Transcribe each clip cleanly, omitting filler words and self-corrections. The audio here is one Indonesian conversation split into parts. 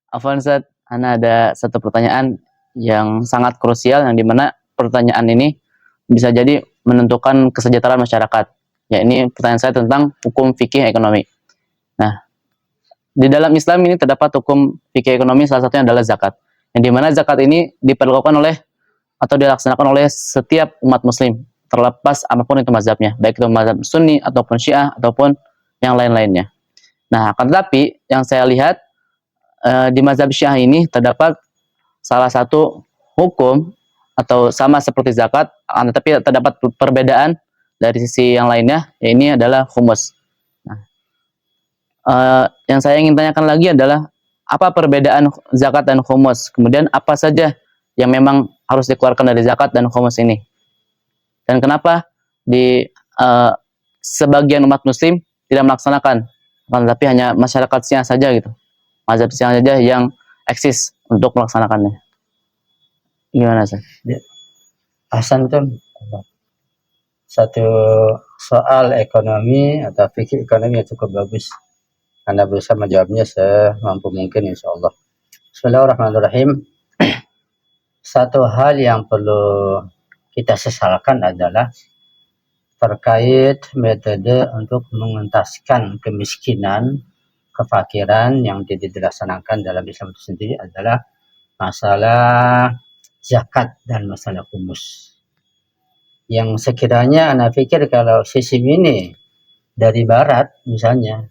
Afwan Ustaz, Ana ada satu pertanyaan yang sangat krusial yang dimana pertanyaan ini bisa jadi menentukan kesejahteraan masyarakat. Ya, ini pertanyaan saya tentang hukum fikih ekonomi. Nah, di dalam Islam ini terdapat hukum fikih ekonomi, salah satunya adalah zakat. Yang dimana zakat ini diperlakukan oleh atau dilaksanakan oleh setiap umat muslim, terlepas apapun itu mazhabnya, baik itu mazhab Sunni ataupun Syiah ataupun yang lain-lainnya. Nah, akan tetapi yang saya lihat di mazhab Syiah ini terdapat salah satu hukum atau sama seperti zakat, tetapi terdapat perbedaan dari sisi yang lainnya, ya ini adalah humus. Nah, yang saya ingin tanyakan lagi adalah apa perbedaan zakat dan humus? Kemudian apa saja yang memang harus dikeluarkan dari zakat dan humus ini? Dan kenapa di sebagian umat muslim tidak melaksanakan, tetapi hanya masyarakat Syiah saja gitu, mazhab Syiah saja yang eksis untuk melaksanakannya. Gimana sih? Hasan itu satu soal ekonomi atau fikih ekonomi yang cukup bagus. Anda berusaha menjawabnya semampu mungkin insya Allah. Bismillahirrahmanirrahim. Satu hal yang perlu kita sesalkan adalah terkait metode untuk mengentaskan kemiskinan, kefakiran yang tidak dilaksanakan dalam Islam itu sendiri adalah masalah zakat dan masalah humus. Yang sekiranya Anda pikir kalau sistem ini dari barat misalnya,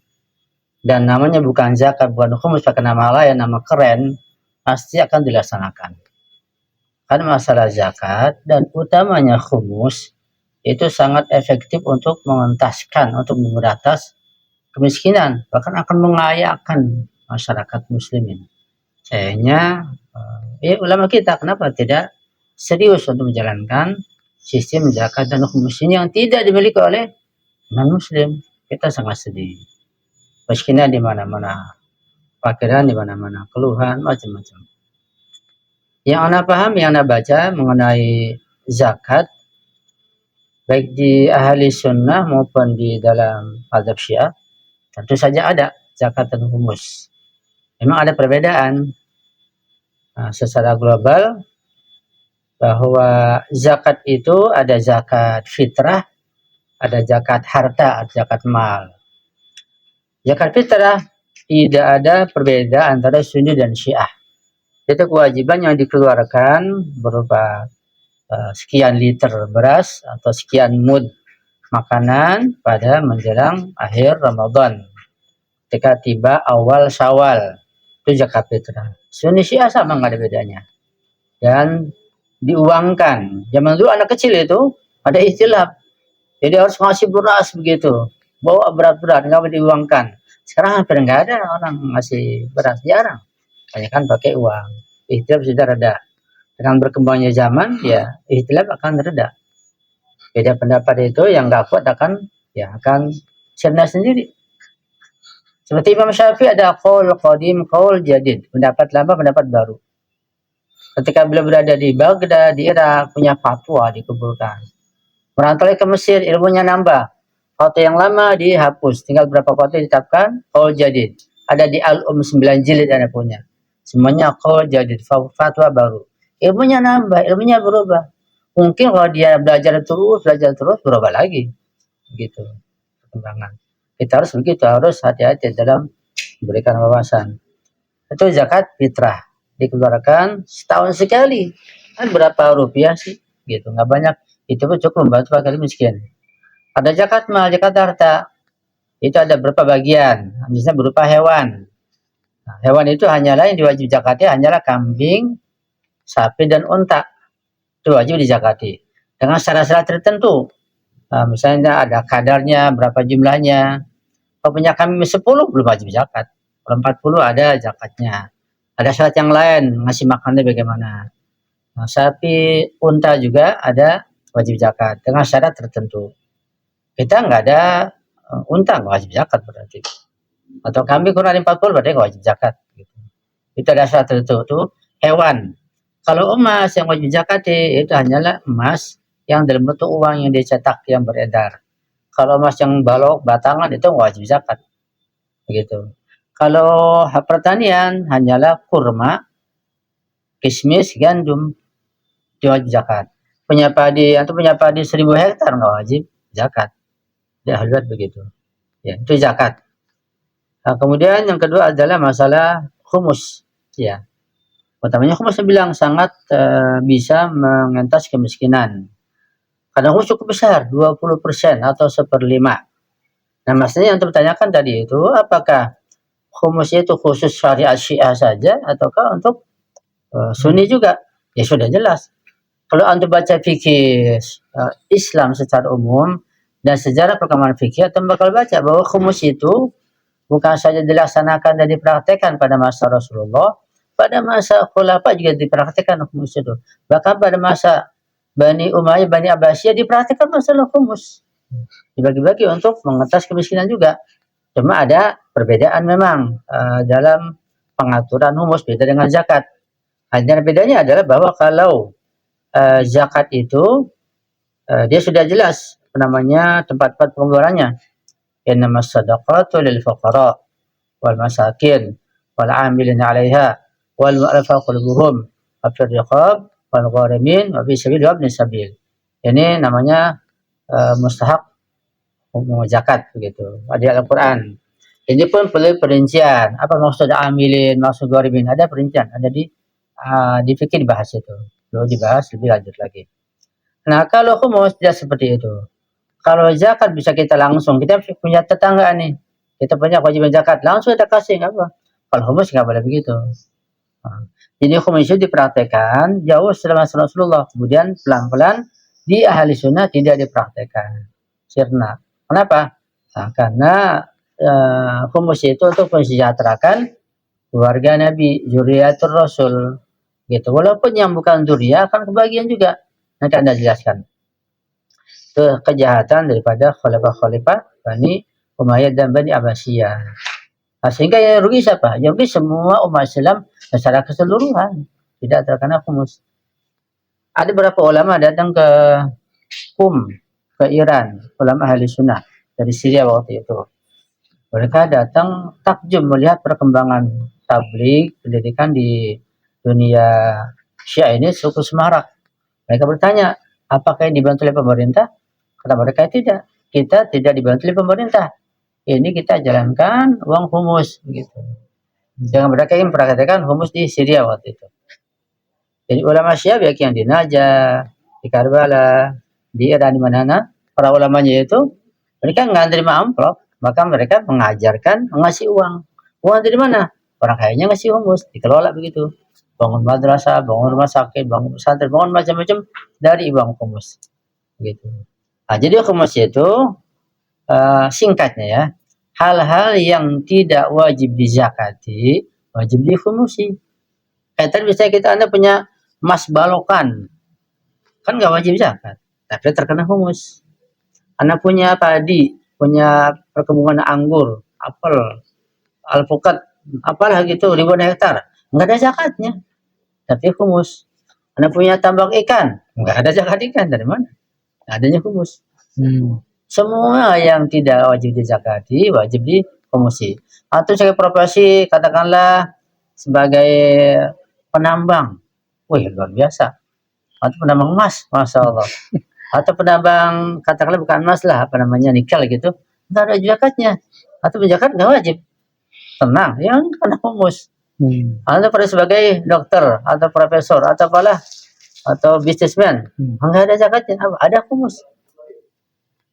dan namanya bukan zakat, bukan humus, pakai nama lain, nama keren, pasti akan dilaksanakan. Kan masalah zakat dan utamanya humus itu sangat efektif untuk mengentaskan, untuk memberantas kemiskinan, bahkan akan mengayakan masyarakat muslimin. Sayangnya ulama kita kenapa tidak serius untuk menjalankan sistem zakat dan humus ini yang tidak dimiliki oleh non-muslim. Kita sangat sedih. Kemiskinan di mana-mana, fakiran di mana-mana, keluhan macam-macam. Yang Anda paham, yang Anda baca mengenai zakat, baik di ahli sunnah maupun di dalam mazhab Syiah, tentu saja ada zakat dan humus. Memang ada perbedaan. Nah, secara global, bahwa zakat itu ada zakat fitrah, ada zakat harta, ada zakat mal. Zakat fitrah tidak ada perbedaan antara Sunni dan Syiah. Itu kewajiban yang dikeluarkan berupa sekian liter beras atau sekian mud makanan pada menjelang akhir Ramadan. Ketika tiba awal Syawal, itu zakat fitrah. Sunni Syiah sama, nggak ada bedanya. Dan diuangkan. Zaman dulu anak kecil itu ada istilah, jadi harus ngasih beras begitu, bawa berat-berat, nggak boleh diuangkan. Sekarang hampir nggak ada orang ngasih beras, jarang. Banyak kan pakai uang. Ikhtilaf sudah reda. Dengan berkembangnya zaman, ya ikhtilaf akan reda. Beda pendapat itu yang nggak kuat akan sirna sendiri. Seperti Imam Syafi'i ada qaul qadim, qaul jadid, pendapat lama, pendapat baru. Ketika beliau berada di Baghdad, di Irak, punya fatwa dikumpulkan. Merantau ke Mesir, ilmunya nambah. Fatwa yang lama dihapus, tinggal berapa fatwa ditetapkan, qaul jadid. Ada di Al-Um 9 jilid Anda punya. Semuanya qaul jadid, fatwa baru. Ilmunya nambah, ilmunya berubah. Mungkin kalau dia belajar terus, berubah lagi. Begitu perkembangan. Kita harus begitu, harus hati-hati dalam memberikan wawasan. Itu zakat fitrah, dikeluarkan setahun sekali. Kan berapa rupiah sih? Gitu, nggak banyak. Itu pun cukup membantu fakir miskin. Ada zakat mal, zakat harta. Itu ada berapa bagian? Misalnya berupa hewan. Nah, hewan itu hanyalah yang diwajib zakatnya hanyalah kambing, sapi, dan unta. Itu wajib dizakati. Dengan syarat-syarat tertentu. Nah, misalnya ada kadarnya, berapa jumlahnya. Kalau punya kambing 10, belum wajib zakat. Kalau 40 ada zakatnya. Ada syarat yang lain, ngasih makannya bagaimana. Nah, sapi, unta juga ada wajib zakat dengan syarat tertentu. Kita nggak ada unta, nggak wajib zakat berarti. Atau kambing kurang dari 40 berarti nggak wajib zakat. Gitu. Itu ada syarat tertentu. Itu hewan. Kalau emas yang wajib zakat itu hanyalah emas yang dalam bentuk uang yang dicetak, yang beredar. Kalau emas yang balok, batangan itu nggak wajib zakat. Begitu. Kalau pertanian hanyalah kurma, kismis, gandum, itu wajib zakat. Punya padi 1.000 hektar nggak wajib zakat. Ya, lihat begitu. Ya, itu zakat. Nah, kemudian yang kedua adalah masalah humus. Ya, pertamanya humus saya bilang sangat bisa mengentas kemiskinan. Karena humus cukup besar, 20% atau 1/5. Nah, maksudnya yang ditanyakan tadi itu apakah humusnya itu khusus syariat Syiah saja ataukah untuk Sunni juga? Ya sudah jelas. Kalau Anda baca fikih Islam secara umum dan sejarah perkembangan fikih, Anda bakal baca bahwa humus itu bukan saja dilaksanakan dan dipraktekkan pada masa Rasulullah, pada masa Khulafa juga dipraktekkan humus itu. Bahkan pada masa Bani Umayyah, Bani Abbasiyah dipraktekkan masalah humus. Dibagi-bagi untuk mengetas kemiskinan juga. Cuma ada perbedaan memang dalam pengaturan humus beda dengan zakat. Hanya bedanya adalah bahwa kalau zakat itu dia sudah jelas namanya tempat-tempat pengeluarannya. Innamas shadaqatu lil fuqara wal masakin wal 'amilina 'alaiha wal mu'allafati qulubuhum wa fir riqab wal gharimin wa fi sabilillah wa ibnis sabil. Ini namanya mustahak zakat begitu. Ada Al-Qur'an. Ini pun perlu perincian. Apa maksud amilin, maksud gharimin? Ada perincian, ada di fikih dibahas itu. Perlu dibahas lebih lanjut lagi. Nah, kalau humus tidak seperti itu. Kalau zakat bisa kita langsung, kita punya tetangga nih, kita punya kewajiban zakat, langsung kita kasih, nggak apa. Kalau humus nggak boleh begitu. Nah, jadi humus itu dipraktekkan jauh setelah masa Rasulullah, kemudian pelan-pelan di ahli sunnah tidak dipraktekkan. Sirna. Kenapa? Nah, karena humus itu untuk mensejahterakan keluarga Nabi, zuriatur Rasul, gitu. Walaupun yang bukan zuriat akan kebagian juga. Nanti Anda jelaskan. Kejahatan daripada khalifah-khalifah Bani Umayyah dan Bani Abbasiyah. Nah, sehingga yang rugi siapa? Yang rugi semua umat Islam secara keseluruhan. Tidak terkena humus. Ada beberapa ulama datang ke ke Iran, ulama ahli sunnah dari Syria waktu itu. Mereka datang takjub melihat perkembangan tabligh pendidikan di dunia Syiah ini cukup semarak. Mereka bertanya, apakah ini dibantu oleh pemerintah? Kata mereka tidak. Kita tidak dibantu oleh pemerintah. Ini kita jalankan uang humus gitu. Jangan mereka ingin mempraktekkan humus di Syria waktu itu. Jadi ulama Syiah baik yang di Najaf, di Karbala, di Iran, di mana para ulamanya itu mereka nggak terima amplop, maka mereka mengajarkan mengasih uang. Uang dari mana? Orang kayanya ngasih humus, dikelola begitu. Bangun madrasah, bangun rumah sakit, bangun pesantren, bangun macam-macam dari uang humus. Gitu. Nah, jadi humus itu singkatnya ya, hal-hal yang tidak wajib dizakati, wajib dihumusi. Kayak tadi misalnya Anda punya emas balokan, kan nggak wajib zakat, tapi terkena humus. Anda punya padi, punya perkebunan anggur, apel, alpukat, apalah gitu, ribuan hektar, nggak ada zakatnya, tapi humus. Anda punya tambak ikan, nggak ada zakat ikan, dari mana? Adanya humus. Semua yang tidak wajib dizakati, wajib dihumusi. Atau sebagai profesi, katakanlah sebagai penambang, wih luar biasa. Atau penambang emas, masya Allah. Atau penambang, katakanlah bukan emas lah, apa namanya nikel gitu, nggak ada zakatnya. Atau zakat nggak wajib. Tenang, yang kena humus. Atau pada sebagai dokter atau profesor atau apalah atau bisnismen, nggak ada zakatnya, ada humus.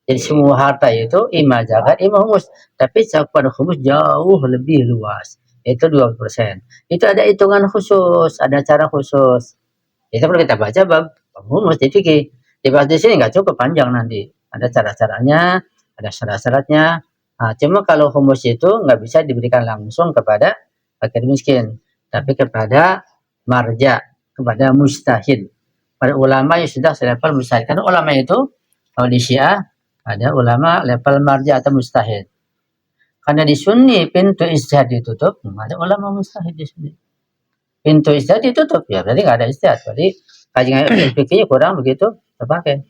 Jadi semua harta itu ima zakat, ima humus. Tapi cakupan humus jauh lebih luas. Itu 20%. Itu ada hitungan khusus, ada cara khusus. Itu kalau kita baca bab humus di fikih. Dibahas di sini nggak cukup panjang nanti. Ada cara-caranya, ada syarat-syaratnya. Nah, cuma kalau humus itu nggak bisa diberikan langsung kepada fakir miskin, tapi kepada marja, kepada mustahid. Pada ulama yang sudah selevel mustahid. Karena ulama itu kalau di Syiah ada ulama level marja atau mustahid. Karena di Sunni pintu ijtihad ditutup, ada ulama mustahid di sini. Pintu ijtihad ditutup, ya berarti nggak ada ijtihad. Berarti kajian fikihnya kurang begitu terpakai.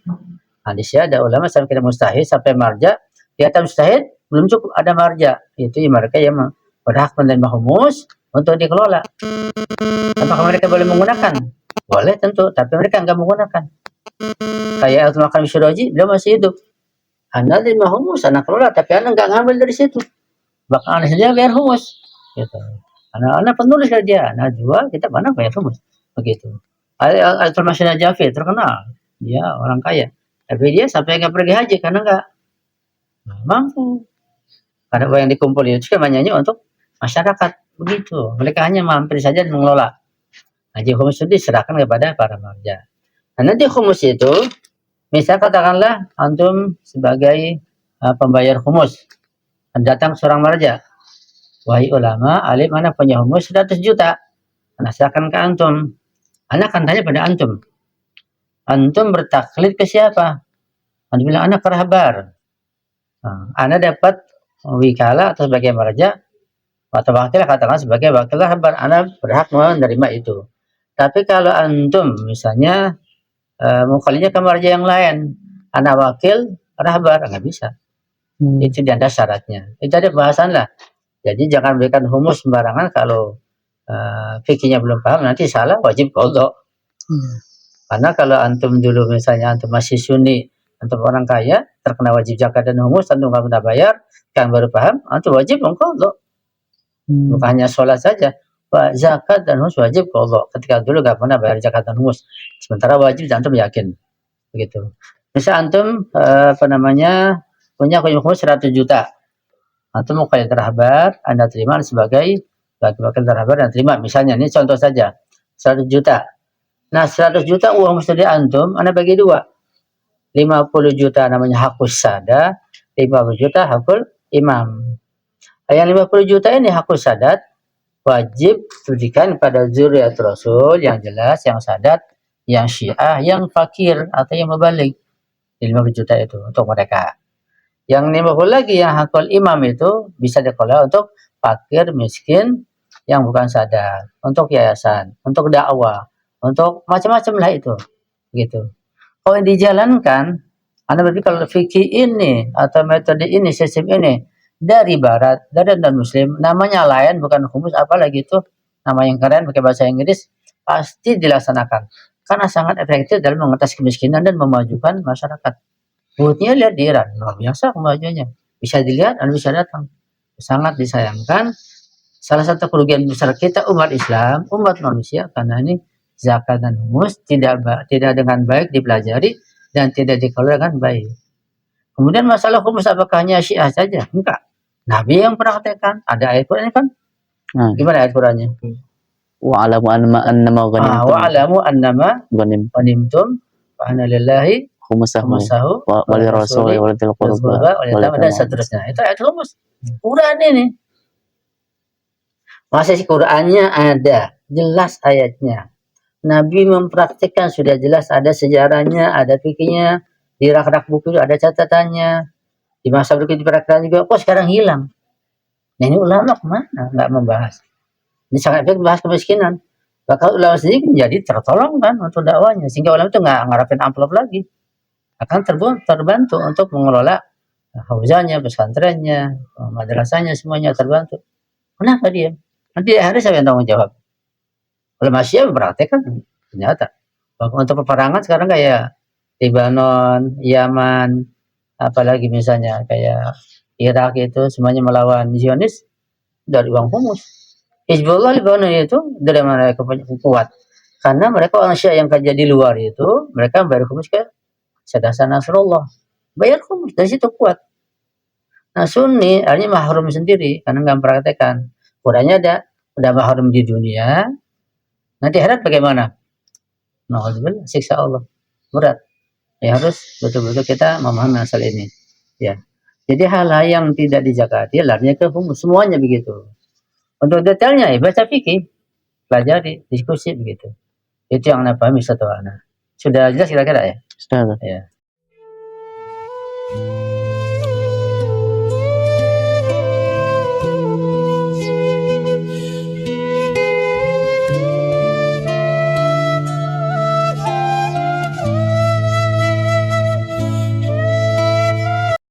Nah, di sini ada ulama sampai mustahid sampai marja. Di atas mustahid belum cukup ada marja. Itu mereka yang berhak menerima humus untuk dikelola. Apakah mereka boleh menggunakan? Boleh tentu, tapi mereka nggak menggunakan. Kayak Abdul Makarim Syuroji, dia masih hidup. Anda terima humus, Anda kelola, tapi Anda nggak ngambil dari situ. Bahkan Anda sendiri bayar humus. Gitu. Anda penulis kerja, Anda jual, kita mana bayar humus. Begitu. Abdul Masyid Jafi terkenal, dia orang kaya. Tapi dia sampai nggak pergi haji karena nggak mampu. Karena uang yang dikumpul itu namanya untuk masyarakat. Begitu. Mereka hanya mampir saja dan mengelola. Haji humus itu diserahkan kepada para marja. Nah, nanti humus itu, misal katakanlah antum sebagai pembayar humus, datang seorang marja, wahai ulama, alim, anak punya humus 100 juta, anak serahkan ke antum. Anak akan tanya pada antum, antum bertaklid ke siapa? Antum bilang, anak kerahbar. Anak dapat wikala atau sebagai marja, atau wakil katakan sebagai wakil kerahbar, anak berhak menerima itu. Tapi kalau antum misalnya mukalinya ke marja yang lain, anak wakil rahbar, nggak bisa. Itu di antara syaratnya. Itu ada bahasan lah. Jadi jangan berikan humus sembarangan kalau fikihnya belum paham, nanti salah wajib qadha. Karena kalau antum dulu misalnya antum masih sunni, antum orang kaya, terkena wajib zakat dan humus, antum nggak pernah bayar, kan baru paham, antum wajib qadha. Bukan hanya sholat saja, zakat dan humus wajib qadha. Ketika dulu nggak pernah bayar zakat dan humus, sementara wajib antum yakin. Begitu. Misal antum punya humus 100 juta. Antum mau kaya terhabar, Anda terima sebagai wakil terhabar dan terima. Misalnya ini contoh saja, 100 juta. Nah, 100 juta uang mustadi antum, Anda bagi dua. 50 juta namanya hakus sada, 50 juta hakul imam. Yang 50 juta ini hakus sadat wajib diberikan pada zuriat Rasul yang jelas, yang sadat, yang syiah, yang fakir atau yang mubalik. 50 juta itu untuk mereka. Yang 50 lagi yang hakul imam itu bisa dikelola untuk fakir, miskin, yang bukan sadat, untuk yayasan, untuk dakwah, untuk macam-macam lah itu. Gitu. Kalau yang dijalankan, Anda berarti kalau fikih ini atau metode ini, sistem ini dari barat, dari non-muslim, namanya lain, bukan humus, apalagi itu nama yang keren pakai bahasa Inggris, pasti dilaksanakan karena sangat efektif dalam mengatasi kemiskinan dan memajukan masyarakat. Buktinya lihat di Iran, luar biasa kemajuannya, bisa dilihat dan bisa datang. Sangat disayangkan, salah satu kerugian besar kita umat Islam, umat manusia, karena ini zakat dan humus tidak dengan baik dipelajari dan tidak dikelola dengan baik. Kemudian masalah humus apakah hanya Syiah saja? Enggak. Nabi yang praktekkan, ada ayat Quran kan? Gimana ayat Qurannya? Wa'alamu annama ghanimtum. Wa'alamu annama ghanimtum fa anna lillahi khumusahu wa lirrasuli wa lidhil qurba dan seterusnya. Itu ayat humus. Quran ini. Masih Qurannya ada, jelas ayatnya. Nabi mempraktikkan, sudah jelas ada sejarahnya, ada fikihnya, di rak-rak buku itu ada catatannya. Di masa berikut dipraktikkan juga, kok sekarang hilang? Nah ini ulama kemana? Nggak membahas. Ini sangat baik membahas kemiskinan. Bakal ulama sendiri menjadi tertolong kan untuk dakwanya. Sehingga ulama itu nggak ngarapin amplop lagi. Akan terbantu untuk mengelola hauzannya, pesantrennya, madrasahnya, semuanya terbantu. Kenapa dia? Nanti hari saya yang tanggung jawab. Ulama Syiah mempraktekkan ternyata. Untuk peperangan sekarang kayak Lebanon, Yaman, apalagi misalnya kayak Irak itu semuanya melawan Zionis dari uang humus. Hizbullah Lebanon itu dari mana mereka kuat? Karena mereka orang Syiah yang kerja di luar itu, mereka bayar humus ke Sadasan Nasrullah. Bayar humus, dari situ kuat. Nah Sunni, artinya mahrum sendiri, karena nggak mempraktekkan. Qurannya ada, udah mahrum di dunia, nanti akhirat bagaimana? Nauzubillah, siksa Allah. Berat. Ya harus betul-betul kita memahami asal ini. Ya. Jadi hal-hal yang tidak dijakati larinya ke humus, semuanya begitu. Untuk detailnya ya baca fikih, pelajari, diskusi begitu. Itu yang Anda pahami satu anak. Sudah jelas kira-kira ya? Sudah. Ya.